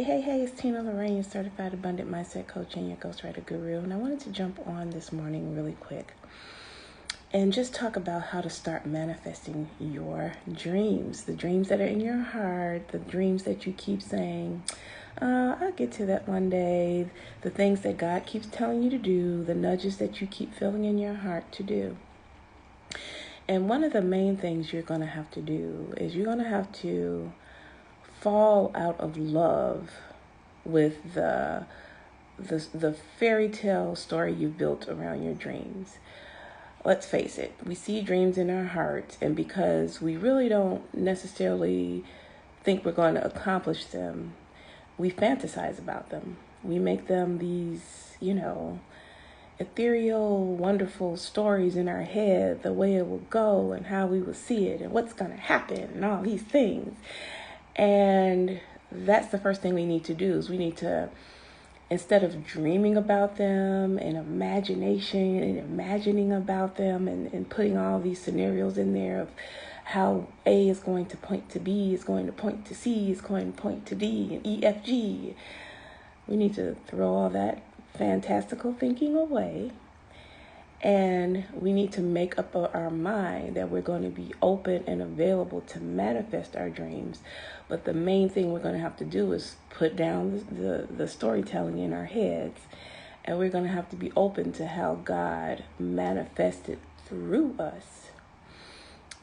Hey, it's Tina Lorraine, Certified Abundant Mindset Coach and your Ghostwriter Guru. And I wanted to jump on this morning really quick and just talk about how to start manifesting your dreams. The dreams that are in your heart, the dreams that you keep saying, I'll get to that one day, the things that God keeps telling you to do, the nudges that you keep feeling in your heart to do. And one of the main things you're going to have to do is you're going to have to fall out of love with the fairy tale story you've built around your dreams. Let's face it, we see dreams in our heart, and because we really don't necessarily think we're going to accomplish them, we fantasize about them. We make them these, ethereal, wonderful stories in our head, the way it will go and how we will see it and what's going to happen and all these things. And that's the first thing we need to do is we need to, instead of dreaming about them and imagination and imagining about them and putting all these scenarios in there of how A is going to point to B, is going to point to C, is going to point to D and E, F, G. We need to throw all that fantastical thinking away. And we need to make up our mind that we're going to be open and available to manifest our dreams. But the main thing we're going to have to do is put down the storytelling in our heads. And we're going to have to be open to how God manifested through us.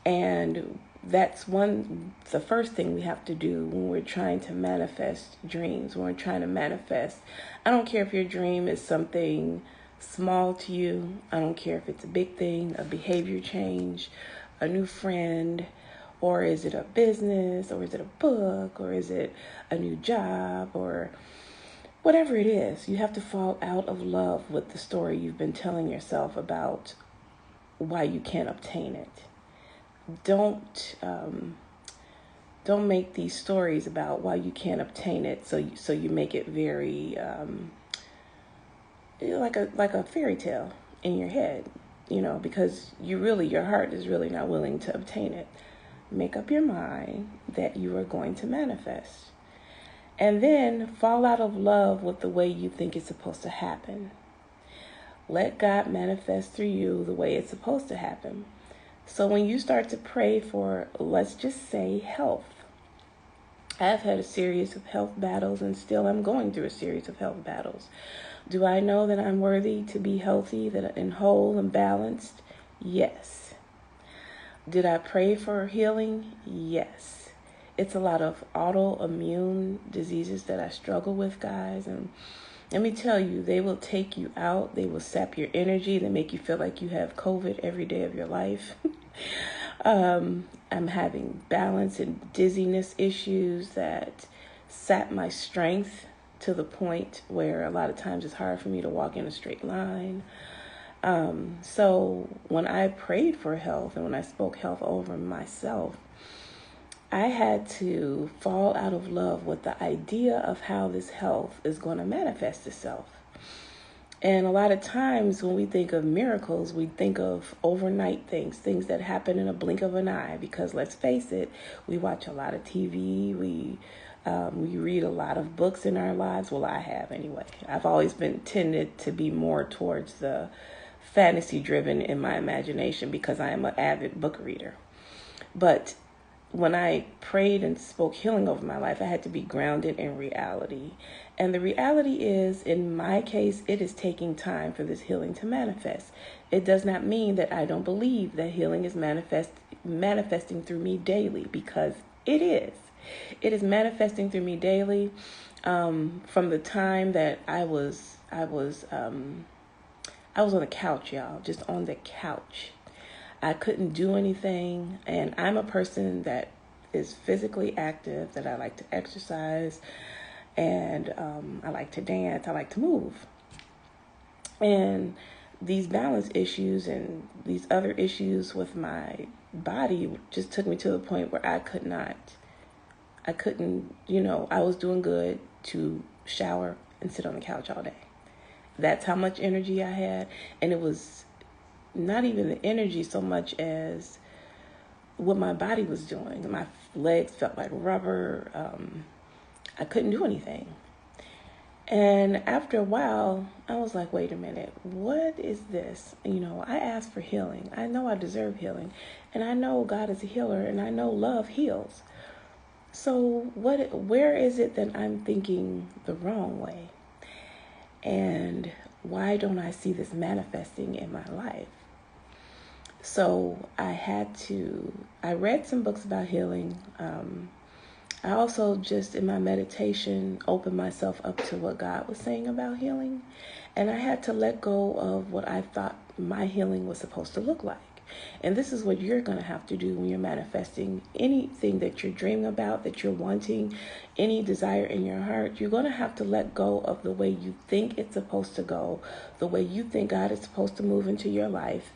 And that's the first thing we have to do when we're trying to manifest dreams, when we're trying to manifest. I don't care if your dream is something small to you. I don't care if it's a big thing, a behavior change, a new friend, or is it a business, or is it a book, or is it a new job, or whatever it is. You have to fall out of love with the story you've been telling yourself about why you can't obtain it. Don't make these stories about why you can't obtain it. So you make it very like a fairy tale in your head, because your heart is really not willing to obtain it. Make up your mind that you are going to manifest. And then fall out of love with the way you think it's supposed to happen. Let God manifest through you the way it's supposed to happen. So when you start to pray for, let's just say, health. I've had a series of health battles and still I'm going through a series of health battles. Do I know that I'm worthy to be healthy, and whole and balanced? Yes. Did I pray for healing? Yes. It's a lot of autoimmune diseases that I struggle with, guys. And let me tell you, they will take you out. They will sap your energy. They make you feel like you have COVID every day of your life. I'm having balance and dizziness issues that sap my strength to the point where a lot of times it's hard for me to walk in a straight line. So when I prayed for health and when I spoke health over myself, I had to fall out of love with the idea of how this health is going to manifest itself. And a lot of times when we think of miracles, we think of overnight things that happen in a blink of an eye. Because let's face it, we watch a lot of TV, we read a lot of books in our lives. Well, I have anyway. I've always been tended to be more towards the fantasy driven in my imagination because I am an avid book reader. But when I prayed and spoke healing over my life, I had to be grounded in reality. And the reality is, in my case, it is taking time for this healing to manifest. It does not mean that I don't believe that healing is manifesting through me daily, because it is. It is manifesting through me daily. From the time that I was on the couch, y'all, just on the couch. I couldn't do anything, and I'm a person that is physically active, that I like to exercise, and I like to dance, I like to move. And these balance issues and these other issues with my body just took me to the point where I couldn't, I was doing good to shower and sit on the couch all day. That's how much energy I had, and it was not even the energy so much as what my body was doing. My legs felt like rubber. I couldn't do anything. And after a while, I was like, wait a minute, what is this? I asked for healing. I know I deserve healing. And I know God is a healer, and I know love heals. So where is it that I'm thinking the wrong way? And why don't I see this manifesting in my life? So I read some books about healing. I also just in my meditation opened myself up to what God was saying about healing. And I had to let go of what I thought my healing was supposed to look like. And this is what you're going to have to do when you're manifesting anything that you're dreaming about, that you're wanting, any desire in your heart. You're going to have to let go of the way you think it's supposed to go, the way you think God is supposed to move into your life.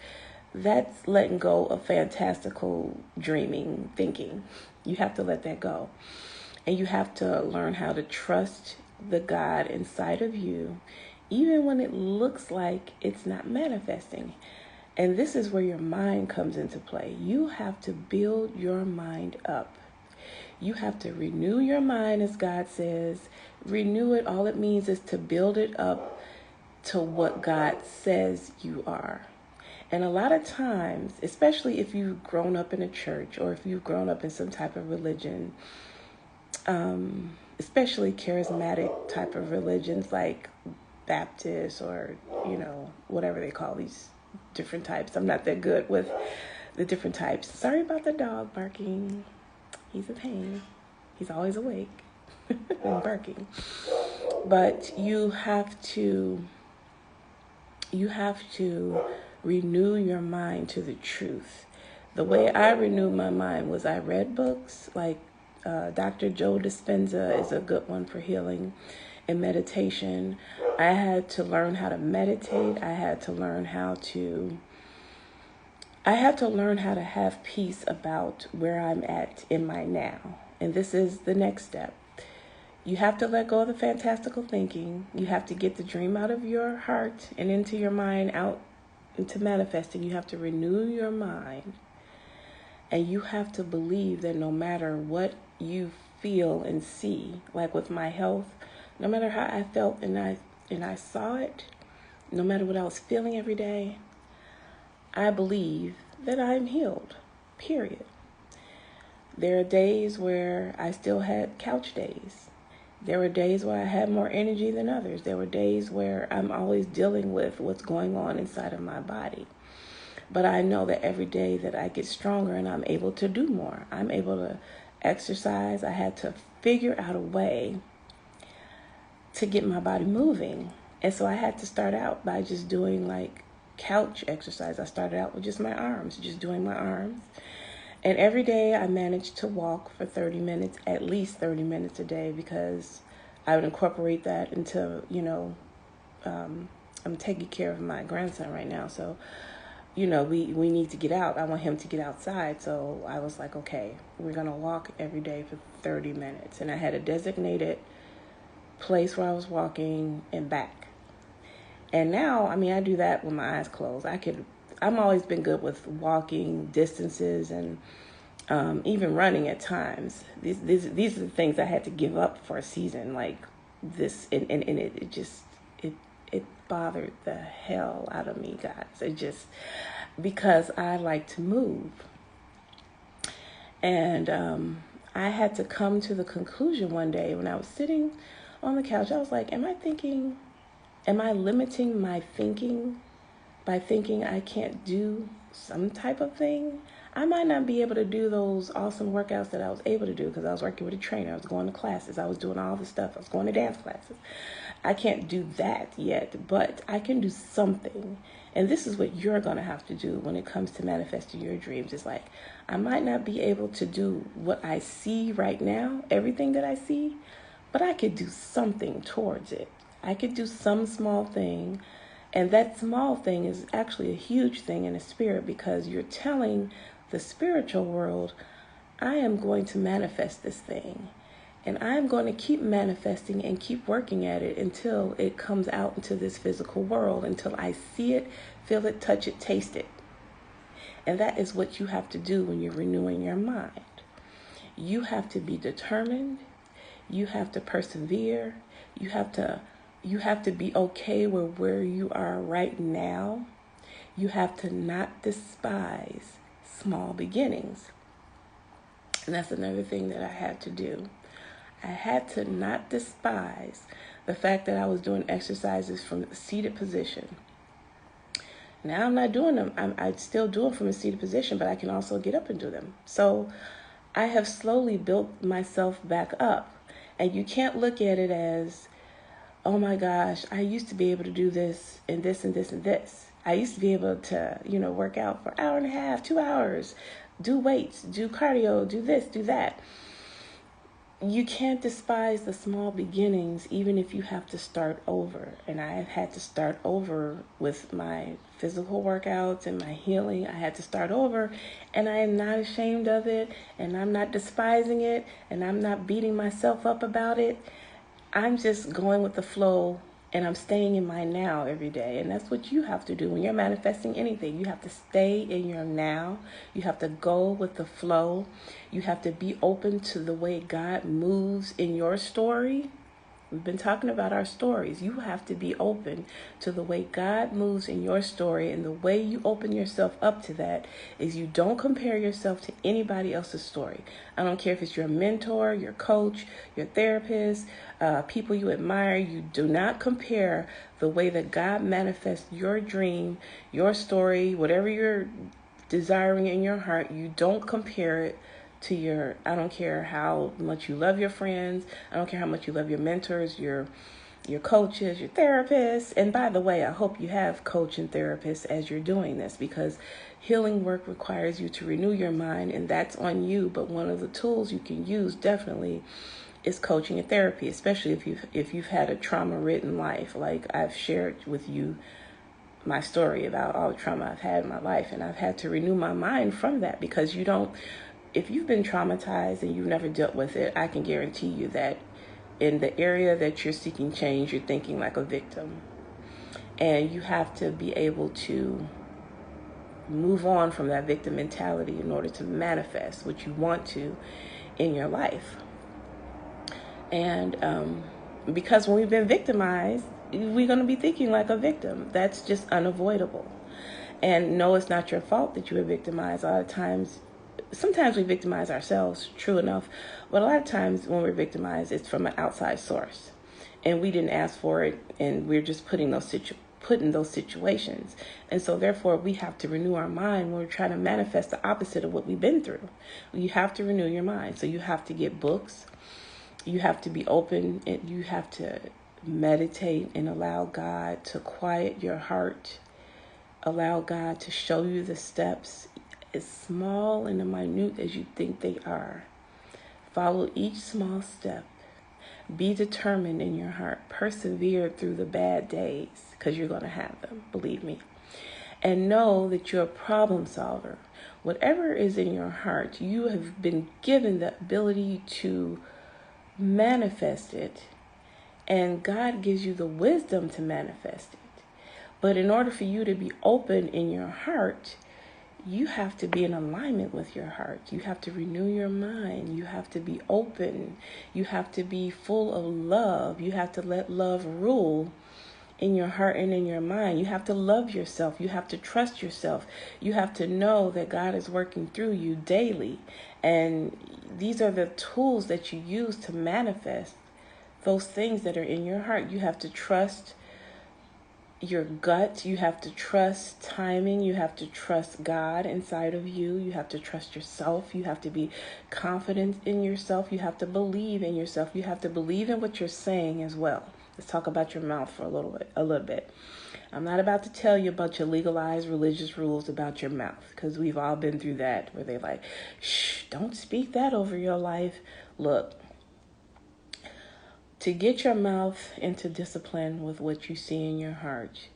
That's letting go of fantastical dreaming, thinking. You have to let that go. And you have to learn how to trust the God inside of you, even when it looks like it's not manifesting. And this is where your mind comes into play. You have to build your mind up. You have to renew your mind, as God says. Renew it. All it means is to build it up to what God says you are. And a lot of times, especially if you've grown up in a church or if you've grown up in some type of religion, especially charismatic type of religions like Baptist or, whatever they call these different types. I'm not that good with the different types. Sorry about the dog barking. He's a pain. He's always awake and barking. But you have to renew your mind to the truth. The way I renewed my mind was I read books like Dr. Joe Dispenza is a good one for healing and meditation. I had to learn how to meditate. I had to learn how to have peace about where I'm at in my now. And this is the next step. You have to let go of the fantastical thinking. You have to get the dream out of your heart and into your mind, out into manifesting. You have to renew your mind. And you have to believe that no matter what you feel and see, like with my health, no matter how I felt and I saw it, no matter what I was feeling every day, I believe that I'm healed, period. There are days where I still had couch days. There were days where I had more energy than others. There were days where I'm always dealing with what's going on inside of my body. But I know that every day that I get stronger and I'm able to do more. I'm able to exercise. I had to figure out a way to get my body moving. And so I had to start out by just doing like couch exercise. I started out with just my arms, just doing my arms. And every day I managed to walk for 30 minutes, at least 30 minutes a day, because I would incorporate that into, I'm taking care of my grandson right now. So, we need to get out. I want him to get outside. So I was like, okay, we're going to walk every day for 30 minutes. And I had a designated place where I was walking and back. And now, I do that with my eyes closed. I'm always been good with walking distances and even running at times. These are the things I had to give up for a season, like this, and it bothered the hell out of me, guys. Because I like to move. And I had to come to the conclusion one day when I was sitting on the couch. I was like, am I limiting my thinking by thinking I can't do some type of thing? I might not be able to do those awesome workouts that I was able to do because I was working with a trainer. I was going to classes. I was doing all the stuff. I was going to dance classes. I can't do that yet, but I can do something. And this is what you're going to have to do when it comes to manifesting your dreams. It's like, I might not be able to do what I see right now, everything that I see, but I could do something towards it. I could do some small thing. And that small thing is actually a huge thing in the spirit, because you're telling the spiritual world, I am going to manifest this thing. And I'm going to keep manifesting and keep working at it until it comes out into this physical world, until I see it, feel it, touch it, taste it. And that is what you have to do when you're renewing your mind. You have to be determined. You have to persevere. You have to be okay with where you are right now. You have to not despise small beginnings. And that's another thing that I had to do. I had to not despise the fact that I was doing exercises from a seated position. Now I'm not doing them. I still do them from a seated position, but I can also get up and do them. So I have slowly built myself back up. And you can't look at it as, oh my gosh, I used to be able to do this and this and this and this. I used to be able to, work out for an hour and a half, 2 hours, do weights, do cardio, do this, do that. You can't despise the small beginnings, even if you have to start over. And I have had to start over with my physical workouts and my healing. I had to start over, and I am not ashamed of it, and I'm not despising it, and I'm not beating myself up about it. I'm just going with the flow, and I'm staying in my now every day. And that's what you have to do when you're manifesting anything. You have to stay in your now. You have to go with the flow. You have to be open to the way God moves in your story. We've been talking about our stories. You have to be open to the way God moves in your story. And the way you open yourself up to that is you don't compare yourself to anybody else's story. I don't care if it's your mentor, your coach, your therapist, people you admire. You do not compare the way that God manifests your dream, your story, whatever you're desiring in your heart. You don't compare it to I don't care how much you love your friends. I don't care how much you love your mentors, your coaches, your therapists. And by the way, I hope you have coach and therapists as you're doing this, because healing work requires you to renew your mind, and that's on you. But one of the tools you can use definitely is coaching and therapy, especially if you've had a trauma-ridden life. Like I've shared with you my story about all the trauma I've had in my life, and I've had to renew my mind from that, because if you've been traumatized and you've never dealt with it, I can guarantee you that in the area that you're seeking change, you're thinking like a victim. And you have to be able to move on from that victim mentality in order to manifest what you want to in your life. And because when we've been victimized, we're going to be thinking like a victim. That's just unavoidable. And no, it's not your fault that you were victimized. A lot of times, sometimes we victimize ourselves, true enough, but a lot of times when we're victimized, it's from an outside source, and we didn't ask for it, and we're just put in those situations. And so therefore, we have to renew our mind when we're trying to manifest the opposite of what we've been through. You have to renew your mind. So you have to get books, you have to be open, and you have to meditate and allow God to quiet your heart, allow God to show you the steps, as small and minute as you think they are. Follow each small step. Be determined in your heart. Persevere through the bad days, because you're going to have them, believe me. And know that you're a problem solver. Whatever is in your heart, you have been given the ability to manifest it. And God gives you the wisdom to manifest it. But in order for you to be open in your heart, you have to be in alignment with your heart. You have to renew your mind. You have to be open. You have to be full of love. You have to let love rule in your heart and in your mind. You have to love yourself. You have to trust yourself. You have to know that God is working through you daily. And these are the tools that you use to manifest those things that are in your heart. You have to trust your gut. You have to trust timing. You have to trust God inside of you. You have to trust yourself. You have to be confident in yourself. You have to believe in yourself. You have to believe in what you're saying as well. Let's talk about your mouth for a little bit. I'm not about to tell you a bunch of legalized religious rules about your mouth, because we've all been through that, where they're like, shh, don't speak that over your life. Look, to get your mouth into discipline with what you see in your heart,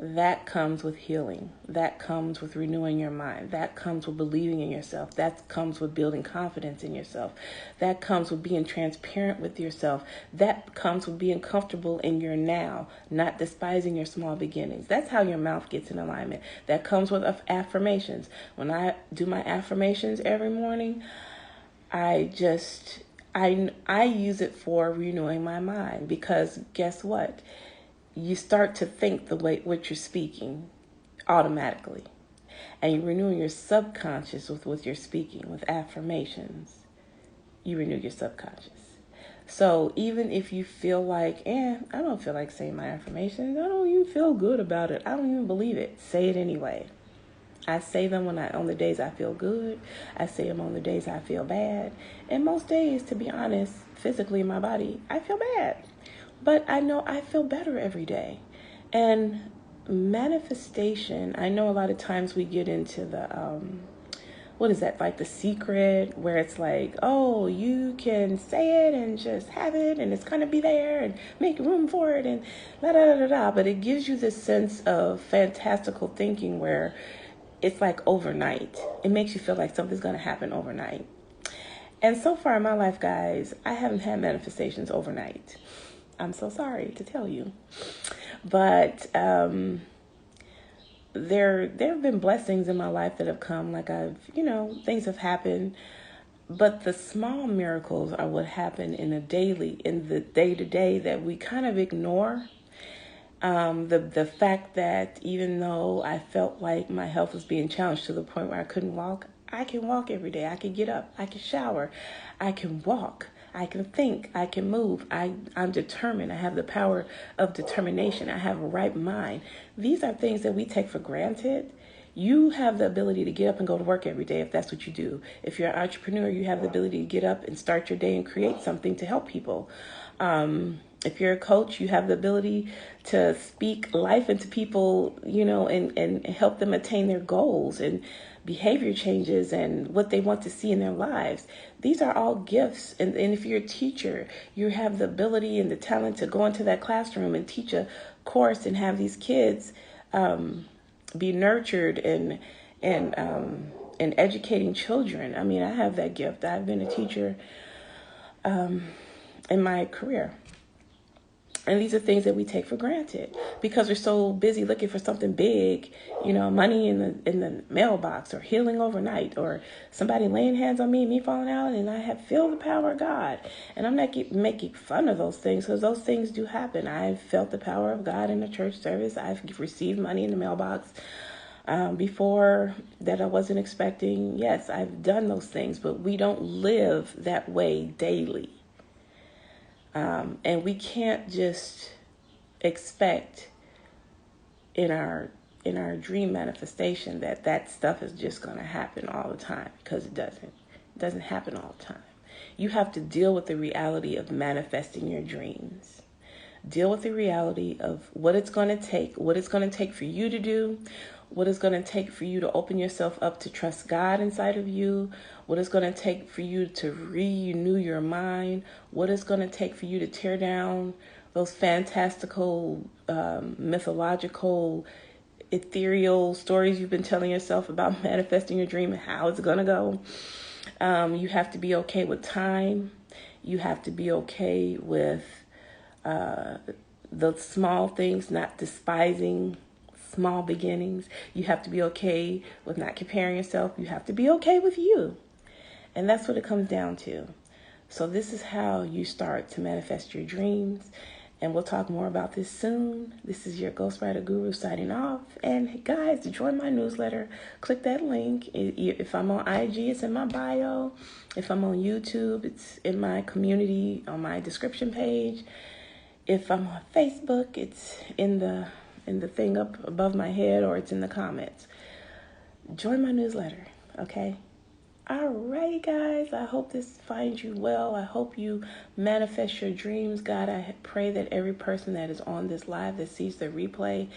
that comes with healing. That comes with renewing your mind. That comes with believing in yourself. That comes with building confidence in yourself. That comes with being transparent with yourself. That comes with being comfortable in your now, not despising your small beginnings. That's how your mouth gets in alignment. That comes with affirmations. When I do my affirmations every morning, I I use it for renewing my mind, because guess what? You start to think the way what you're speaking automatically. And you're renewing your subconscious with your speaking, with affirmations. You renew your subconscious. So even if you feel like, I don't feel like saying my affirmations, I don't even feel good about it, I don't even believe it, say it anyway. I say them on the days I feel good. I say them on the days I feel bad. And most days, to be honest, physically in my body, I feel bad. But I know I feel better every day. And manifestation, I know a lot of times we get into the, what is that, like The Secret, where it's like, oh, you can say it and just have it and it's going to be there and make room for it and la da da da da. But it gives you this sense of fantastical thinking where it's like overnight. It makes you feel like something's going to happen overnight. And so far in my life, guys, I haven't had manifestations overnight. I'm so sorry to tell you. But there have been blessings in my life that have come. Like things have happened. But the small miracles are what happen in the day-to-day that we kind of ignore. The fact that even though I felt like my health was being challenged to the point where I couldn't walk, I can walk every day. I can get up. I can shower. I can walk. I can think. I can move. I'm determined. I have the power of determination. I have a right mind. These are things that we take for granted. You have the ability to get up and go to work every day if that's what you do. If you're an entrepreneur, you have the ability to get up and start your day and create something to help people. If you're a coach, you have the ability to speak life into people, and help them attain their goals and behavior changes and what they want to see in their lives. These are all gifts. And if you're a teacher, you have the ability and the talent to go into that classroom and teach a course and have these kids be nurtured and educating children. I mean, I have that gift. I've been a teacher in my career. And these are things that we take for granted because we're so busy looking for something big, money in the mailbox or healing overnight or somebody laying hands on me and me falling out and I feel the power of God. And I'm not making fun of those things because those things do happen. I've felt the power of God in a church service. I've received money in the mailbox before that I wasn't expecting. Yes, I've done those things, but we don't live that way daily. And we can't just expect in our dream manifestation that stuff is just going to happen all the time, because it doesn't. It doesn't happen all the time. You have to deal with the reality of manifesting your dreams. Deal with the reality of what it's going to take for you to do, what it's going to take for you to open yourself up to trust God inside of you, what it's going to take for you to renew your mind, what it's going to take for you to tear down those fantastical, mythological, ethereal stories you've been telling yourself about manifesting your dream and how it's going to go. You have to be okay with time. You have to be okay with the small things, not despising small beginnings. You have to be okay with not comparing yourself. You have to be okay with you. And that's what it comes down to. So this is how you start to manifest your dreams. And we'll talk more about this soon. This is your Ghostwriter Guru signing off. And guys, to join my newsletter, click that link. If I'm on IG, it's in my bio. If I'm on YouTube, it's in my community on my description page. If I'm on Facebook, it's in the thing up above my head, or it's in the comments. Join my newsletter, okay? Alrighty, guys. I hope this finds you well. I hope you manifest your dreams. God, I pray that every person that is on this live that sees the replay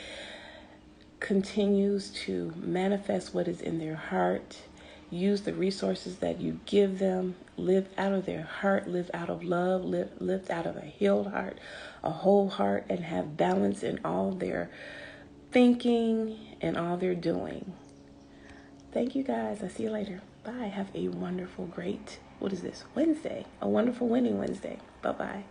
continues to manifest what is in their heart. Use the resources that you give them. Live out of their heart. Live out of love. Live out of a healed heart, a whole heart, and have balance in all their thinking and all their doing. Thank you, guys. I'll see you later. Bye. Have a wonderful, great, Wednesday. A wonderful winning Wednesday. Bye-bye.